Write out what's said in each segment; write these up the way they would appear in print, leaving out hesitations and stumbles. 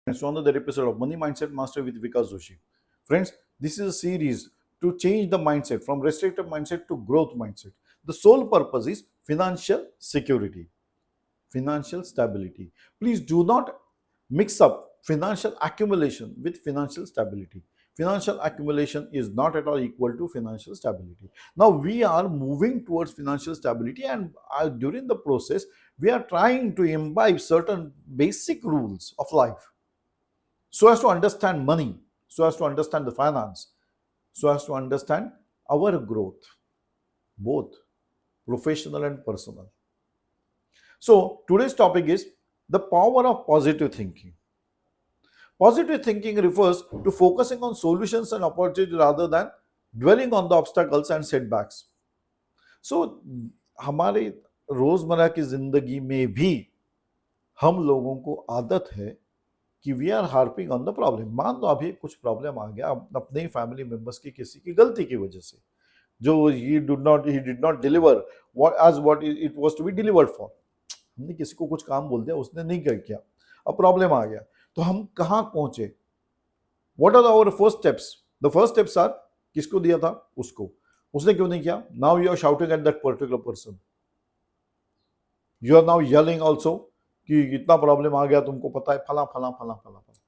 To another episode of Money Mindset Master with Vikas Joshi. Friends, this is a series to change the mindset from restrictive mindset to growth mindset. The sole purpose is financial security, financial stability. Please do not mix up financial accumulation with financial stability. Financial accumulation is not at all equal to financial stability. Now we are moving towards financial stability, and during the process, we are trying to imbibe certain basic rules of life so as to understand money, so as to understand the finance, so as to understand our growth, both professional and personal. So, today's topic is the power of positive thinking. Positive thinking refers to focusing on solutions and opportunities rather than dwelling on the obstacles and setbacks. So, हमारे रोजमर्रा की जिंदगी में भी हम लोगों को आदत है कि we are harping on the problem. मान लो अभी कुछ प्रॉब्लम आ गया अपने ही फैमिली मेंबर्स की किसी की गलती की वजह से, जो he did not deliver what it was to be delivered for. हमने किसी को कुछ काम बोल दिया, उसने नहीं कर किया, अब प्रॉब्लम आ गया, तो हम कहाँ पहुंचे? What are our first steps? The first steps are, किसको दिया था? उसको. उसने क्यों नहीं किया? Now you are shouting at that particular person. You are now yelling also कि इतना प्रॉब्लम आ गया, तुमको पता है, फला फला फला फला फला.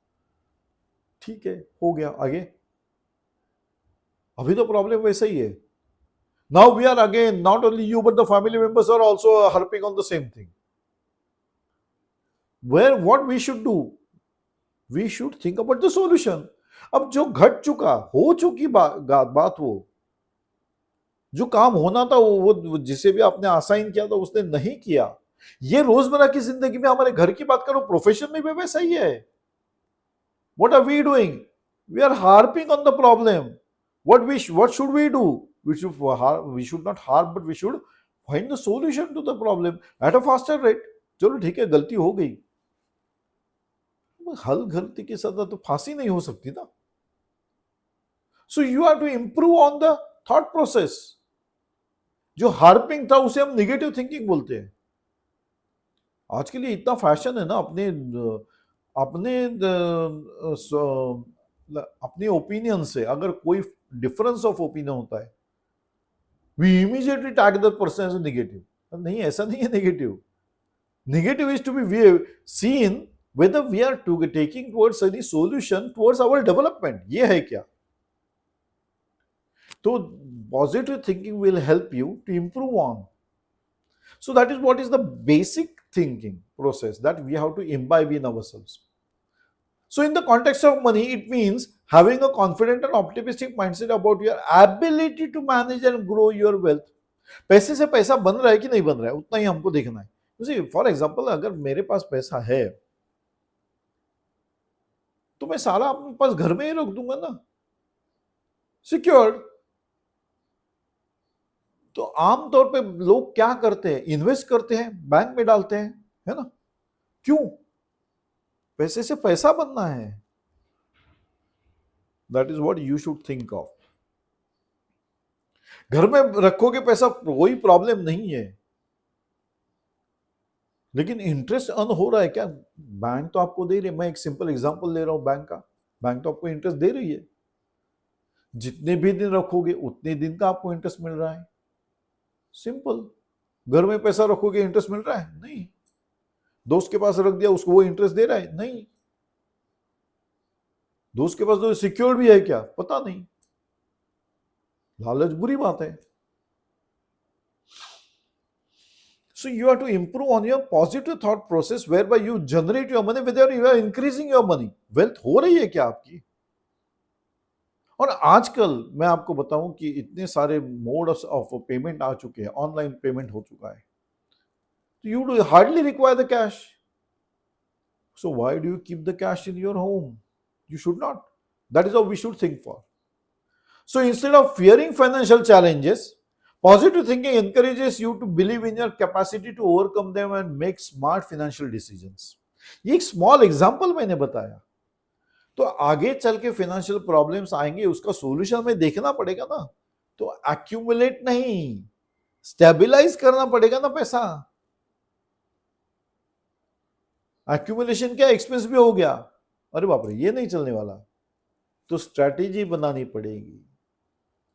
ठीक है, हो गया, आगे. अभी तो प्रॉब्लम वैसा ही है. Now we are again, not only you but the family members are also harping on the same thing. Where what we should do? We should think about the solution. अब जो घट चुका, हो चुकी बात, वो जो काम होना था, वो जिसे भी आपने असाइन किया था उसने नहीं किया. ये रोजमर्रा की जिंदगी में, हमारे घर की बात करो, प्रोफेशन में भी वैसा ही है. What are we doing? We are harping on the problem. What should we do? We should not harp, but we should find the solution to the problem at a faster rate. चलो ठीक है, गलती हो गई, हल गलती की सजा तो फांसी नहीं हो सकती ना. So you have to improve on the thought process. जो हार्पिंग था उसे हम निगेटिव थिंकिंग बोलते हैं. आज के लिए इतना फैशन है ना अपने ओपिनियन से अगर कोई डिफरेंस ऑफ ओपिनियन होता है, we immediately tag that person as negative. नहीं, ऐसा नहीं है. Negative is to be seen whether we are taking towards any solution towards our development. ये है क्या? तो positive thinking will help you to improve on. So that is what is the basic thinking process that we have to imbibe in ourselves. So in the context of money, it means having a confident and optimistic mindset about your ability to manage and grow your wealth. पैसे से पैसा बन रहा है कि नहीं बन रहा है, उतना ही हमको देखना है. See, फॉर एग्जाम्पल, अगर मेरे पास पैसा है तो मैं सारा अपने पास घर में ही रख दूंगा ना, सिक्योर्ड. तो आमतौर पे लोग क्या करते हैं? इन्वेस्ट करते हैं, बैंक में डालते हैं, है ना. क्यों? पैसे से पैसा बनना है. That is what you should think of. घर में रखोगे पैसा, कोई प्रॉब्लम नहीं है, लेकिन इंटरेस्ट अर्न हो रहा है क्या? बैंक तो आपको दे रही है. मैं एक सिंपल एग्जांपल ले रहा हूं बैंक का. बैंक तो आपको इंटरेस्ट दे रही है. जितने भी दिन रखोगे उतने दिन का आपको इंटरेस्ट मिल रहा है. सिंपल. घर में पैसा रखोगे, इंटरेस्ट मिल रहा है? नहीं. दोस्त के पास रख दिया, उसको वो इंटरेस्ट दे रहा है? नहीं. दोस्त के पास तो सिक्योर भी है क्या? पता नहीं. लालच बुरी बात है. So you have to improve on your positive thought process whereby you generate your money, whether you are increasing your money. Wealth हो रही है क्या आपकी? और आजकल मैं आपको बताऊं कि इतने सारे मोड ऑफ पेमेंट आ चुके हैं, ऑनलाइन पेमेंट हो चुका है, तो you do hardly require the cash. So why do you keep the cash in your home? You should not. That is how we should think for. So instead of fearing financial challenges, positive thinking encourages you to believe in your capacity to overcome them and make smart financial decisions. ये एक small example मैंने बताया. तो आगे चल के financial problems आएंगे, उसका सॉल्यूशन में देखना पड़ेगा ना. तो एक्यूमुलेट नहीं, स्टेबलाइज करना पड़ेगा ना पैसा. एक्यूमुलेशन क्या, एक्सपेंस भी हो गया. अरे बाप रे ये नहीं चलने वाला, तो स्ट्रैटेजी बनानी पड़ेगी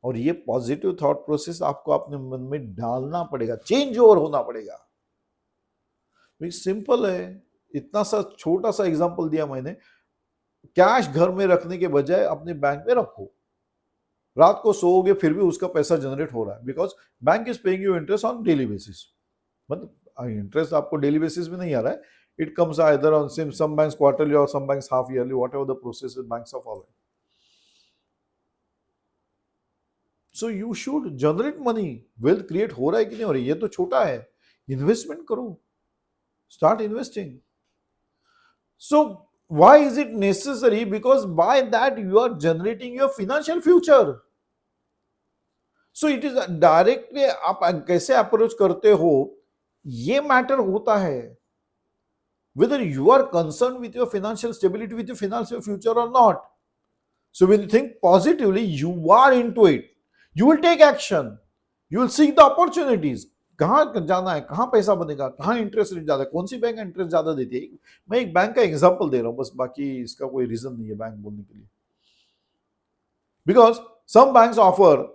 और ये पॉजिटिव थॉट प्रोसेस आपको अपने मन में डालना पड़ेगा, चेंज ओवर होना पड़ेगा। सिंपल है, इतना सा छोटा सा एग्जांपल दिया मैंने। कैश घर में रखने के बजाय अपने बैंक में रखो, रात को सोओगे फिर भी उसका पैसा जनरेट हो रहा है, because bank is paying you interest on daily basis. मतलब इंटरेस्ट आपको डेली बेसिस में नहीं आ रहा है, it comes either on some banks quarterly और some banks half yearly, whatever the process banks are following. So you should generate money, wealth create हो रहा है कि नहीं हो रहा है, ये तो छोटा है, इन्वेस्टमेंट करो, start investing. So why is it necessary? Because by that you are generating your financial future. So it is directly आप कैसे अप्रोच करते हो ये मैटर होता है, whether you are concerned with your financial stability, with your financial future or not. So when you think positively, you are into it, you will take action, you will seek the opportunities. कहाँ जाना है, कहाँ पैसा बनेगा, कहाँ interest rate ज्यादा है, कौन सी बैंक इंटरेस्ट ज्यादा देती है। मैं एक बैंक का एग्जांपल दे रहा हूं बस, बाकी इसका कोई रीजन नहीं है बैंक बोलने के लिए। Because some banks offer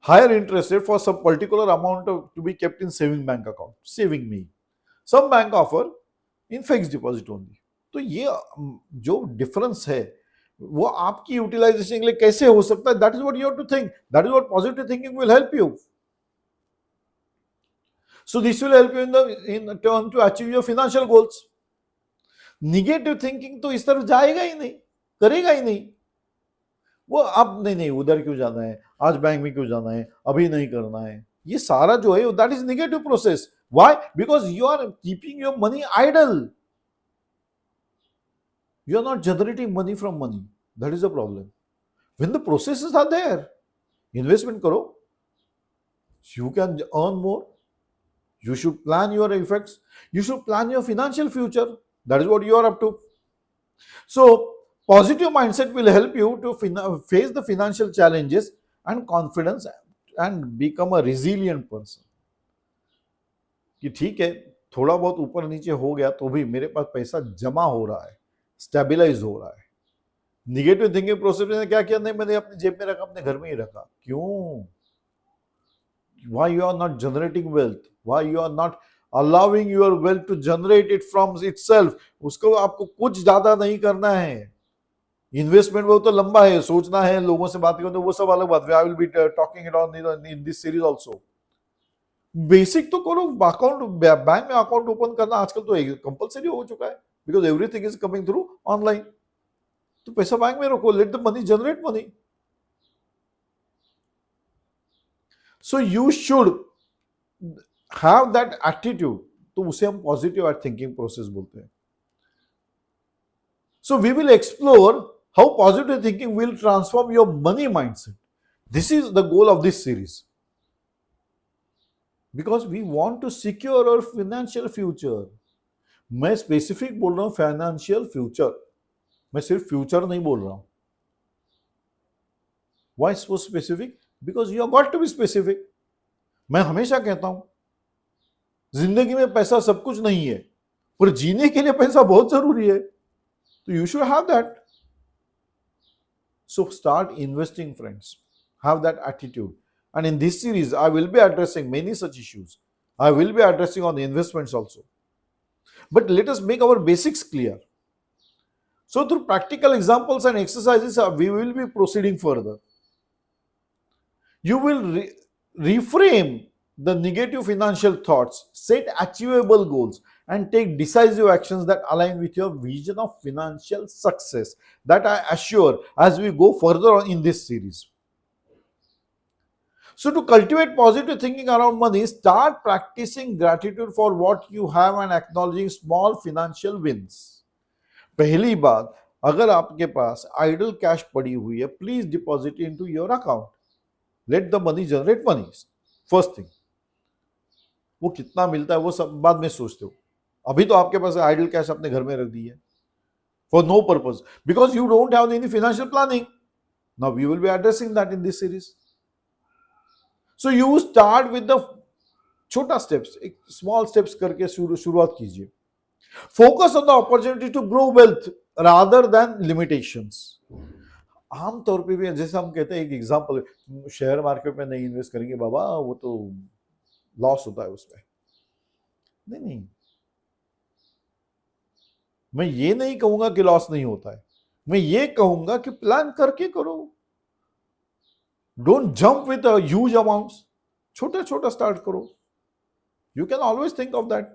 higher interest rate for some particular amount to be kept in saving bank account, saving me. Some bank offer in fixed deposit only. तो ये जो डिफरेंस है वो आपकी यूटिलाइजेशन के लिए कैसे हो सकता है, that is what you have to think, that is what positive thinking will help you. So this will help you in turn to achieve your financial goals. Negative thinking तो इस तरफ जाएगा ही नहीं, करेगा ही नहीं। वो अब नहीं उधर क्यों जाना है, आज बैंक में क्यों जाना है, अभी नहीं करना है, ये सारा जो है that is negative process. Why? Because you are keeping your money idle, you are not generating money from money, that is the problem. When the processes are there, investment करो, you can earn more, you should plan your effects, you should plan your financial future, that is what you are up to. So positive mindset will help you to face the financial challenges and confidence and become a resilient person. कि ठीक है थोड़ा बहुत ऊपर नीचे हो गया तो भी मेरे पास पैसा जमा हो रहा है, स्टेबलाइज हो रहा है। निगेटिव थिंकिंग प्रोसेस ने क्या किया, नहीं मैंने अपने जेब में रखा, अपने घर में ही रखा, क्यों? Why you are not generating wealth? Why you are not allowing your wealth to generate it from itself? उसको आपको कुछ ज्यादा नहीं करना है। इन्वेस्टमेंट वो तो लंबा है, सोचना है, लोगों से बात करना, वो सब अलग बात है। I will be talking it on in this series also. Basic तो करो, अकाउंट बैंक में अकाउंट ओपन करना आजकल तो कंपलसरी हो चुका है, because everything is coming through online. तो पैसा बैंक में रखो, let the money generate money. So you should have that attitude, तो उसे हम पॉजिटिव थिंकिंग प्रोसेस बोलते हैं। So we will explore how positive thinking will transform your money mindset. This is the goal of this series, because we want to secure our financial future. मैं specific बोल रहा हूं financial future, मैं सिर्फ future नहीं बोल रहा हूं। Why so specific? Because you have got to be specific. मैं हमेशा कहता हूं जिंदगी में पैसा सब कुछ नहीं है, पर जीने के लिए पैसा बहुत जरूरी है, तो you should have that. So start investing, friends. Have that attitude. And in this series, I will be addressing many such issues. I will be addressing on the investments also. But let us make our basics clear. So through practical examples and exercises, we will be proceeding further. You will reframe the negative financial thoughts, set achievable goals, and take decisive actions that align with your vision of financial success, that I assure as we go further on in this series. So to cultivate positive thinking around money, start practicing gratitude for what you have and acknowledging small financial wins. पहली बात, अगर आपके पास idol cash पड़ी हुई है, please deposit into your account, let the money generate money. First thing, वो कितना मिलता है वो सब बाद में सोचते हो, अभी तो आपके पास आइडल कैश अपने घर में रख दी है for no purpose, because you don't have any financial planning. Now we will be addressing that in this series. So you start with the छोटा स्टेप्स, एक स्मॉल स्टेप्स करके शुरुआत कीजिए। Focus on the opportunity to grow wealth rather than limitations. आमतौर पे भी जैसे हम कहते हैं, एक एग्जांपल, शेयर मार्केट में नहीं इन्वेस्ट करेंगे बाबा, वो तो लॉस होता है उसमें। नहीं नहीं, मैं ये नहीं कहूंगा कि लॉस नहीं होता है, मैं ये कहूंगा कि प्लान करके करो। Don't jump with huge amounts, छोटा छोटा स्टार्ट करो। You can always think of that.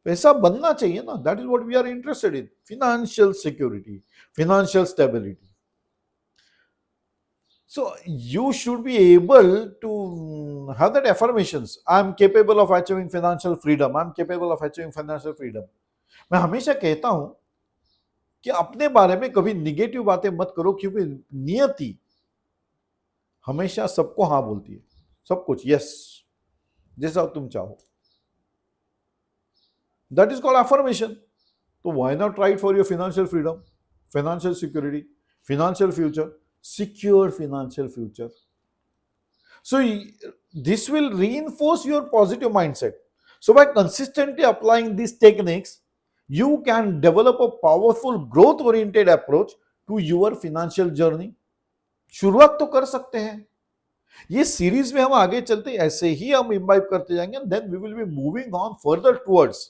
पैसा बनना चाहिए ना, that is what we are interested in, financial security, financial stability. So you should be able to have that affirmations. I'm capable of achieving financial freedom. I'm capable of achieving financial freedom. मैं हमेशा कहता हूं कि अपने बारे में कभी negative बातें मत करो, क्योंकि नियति हमेशा सबको हाँ बोलती है, सब कुछ यस, जैसा तुम चाहो। That is called affirmation. तो why not try for your financial freedom, financial security, financial future, secure financial future. So this will reinforce your positive mindset. So by consistently applying these techniques, you can develop a powerful growth oriented approach to your financial journey. शुरुआत तो कर सकते हैं, ये series में हम आगे चलते ऐसे ही हम इम्बाइब करते जाएंगे, then we will be moving on further towards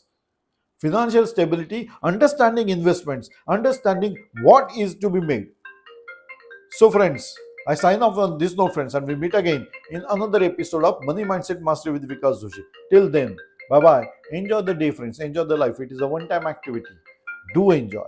financial stability, understanding investments, understanding what is to be made. So friends, I sign off on this note, friends, and we meet again in another episode of Money Mindset Mastery with Vikas Joshi. Till then, bye bye. Enjoy the day, friends. Enjoy the life. It is a one-time activity. Do enjoy.